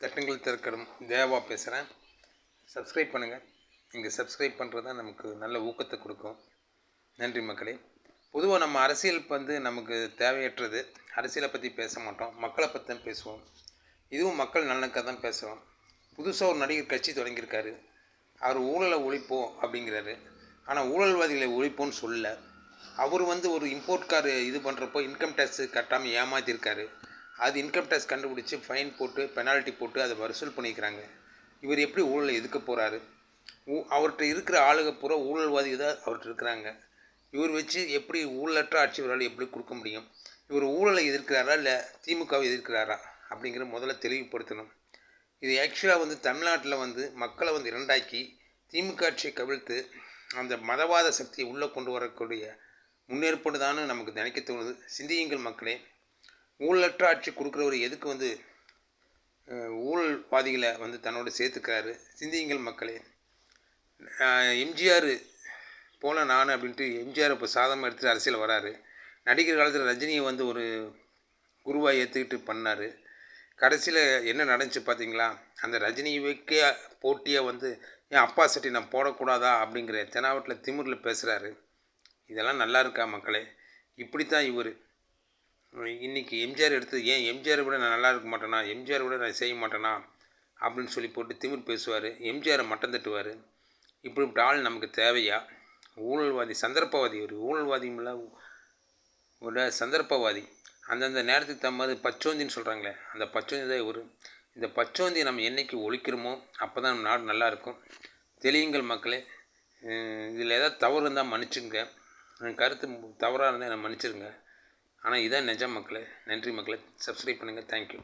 தட்டுங்கள் திறக்கடும் தேவா பேசுகிறேன். சப்ஸ்கிரைப் பண்ணுங்கள். இங்கே சப்ஸ்கிரைப் பண்ணுறது தான் நமக்கு நல்ல ஊக்கத்தை கொடுக்கும். நன்றி மக்களே. பொதுவாக நம்ம அரசியல் நமக்கு தேவையற்றது. அரசியலை பற்றி பேச மாட்டோம், மக்களை பற்றி தான் பேசுவோம். இதுவும் மக்கள் நலனுக்காக தான் பேசுகிறோம். புதுசாக ஒரு நடிகர் கட்சி தொடங்கியிருக்காரு. அவர் ஊழலை ஒழிப்போம் அப்படிங்கிறாரு. ஆனால் ஊழல்வாதிகளை ஒழிப்போன்னு சொல்லலை. அவர் ஒரு இம்போர்ட் கார் இது பண்ணுறப்போ இன்கம் டேக்ஸு கட்டாமல் ஏமாற்றிருக்காரு. அது இன்கம் டேக்ஸ் கண்டுபிடிச்சி ஃபைன் போட்டு பெனால்ட்டி போட்டு அதை வசூல் பண்ணிக்கிறாங்க. இவர் எப்படி ஊழலை எதுக்க போகிறாரு? அவர்கிட்ட இருக்கிற ஆளுக பூரா ஊழல்வாதி தான் அவர்கிட்ட இருக்கிறாங்க. இவர் வச்சு எப்படி ஊழலற்ற ஆட்சி இவரால் எப்படி கொடுக்க முடியும்? இவர் ஊழலை எதிர்க்கிறாரா இல்லை திமுகவை எதிர்க்கிறாரா அப்படிங்கிற முதல்ல தெளிவுபடுத்தணும். இது ஆக்சுவலாக தமிழ்நாட்டில் மக்களை இரண்டாக்கி திமுக ஆட்சியை கவிழ்த்து அந்த மதவாத சக்தியை உள்ளே கொண்டு வரக்கூடிய முன்னேற்பாடு தானே நமக்கு நினைக்க தோணுது. சிந்தியுங்கள் மக்களே. ஊழலற்ற ஆட்சி கொடுக்குறவர் எதுக்கு ஊழல்வாதிகளை தன்னோடு சேர்த்துக்கிறாரு? சிந்தியுங்கள் மக்களே. எம்ஜிஆர் போல நான் அப்படின்ட்டு எம்ஜிஆர் இப்போ சாதமாக எடுத்துகிட்டு அரசியல் வராரு. நடிகர் காலத்தில் ரஜினியை ஒரு குருவாக ஏற்றுக்கிட்டு பண்ணார். கடைசியில் என்ன நடந்துச்சு பார்த்தீங்களா? அந்த ரஜினிக்கே போட்டியாக என் அப்பா சட்டி நான் போடக்கூடாதா அப்படிங்கிற தெனாவட்டில் திமிரில் பேசுகிறாரு. இதெல்லாம் நல்லா இருக்கா மக்களே? இப்படி தான் இவர் இன்றைக்கி எம்ஜிஆர் எடுத்து ஏன் எம்ஜிஆரை விட நான் நல்லா இருக்க மாட்டேனா, எம்ஜிஆரை விட நான் செய்ய மாட்டேனா அப்படின்னு சொல்லி போட்டு திமிர் பேசுவார். எம்ஜிஆரை மட்டம் தட்டுவார். இப்படிப்பட்ட ஆள் நமக்கு தேவையா? ஊழல்வாதி, சந்தர்ப்பவாதி. ஒரு ஊழல்வாதியும்ல ஒரு சந்தர்ப்பவாதி. அந்தந்த நேரத்துக்கு தகுந்த பச்சோந்தின்னு சொல்கிறாங்களே, அந்த பச்சோந்தி தான் இவர். இந்த பச்சோந்தியை நம்ம என்றைக்கு ஒழிக்கிறோமோ அப்போ தான் நம்ம நாடு நல்லாயிருக்கும். தெளியுங்கள் மக்களே. இதில் ஏதாவது தவறு இருந்தால் மன்னிச்சுங்க. கருத்து தவறாக இருந்தால் என்னை மன்னிச்சிருங்க. ஆனால் இதான் நிஜம் மக்களே. நன்றி மக்களே. சப்ஸ்கிரைப் பண்ணுங்கள். தேங்க்யூ.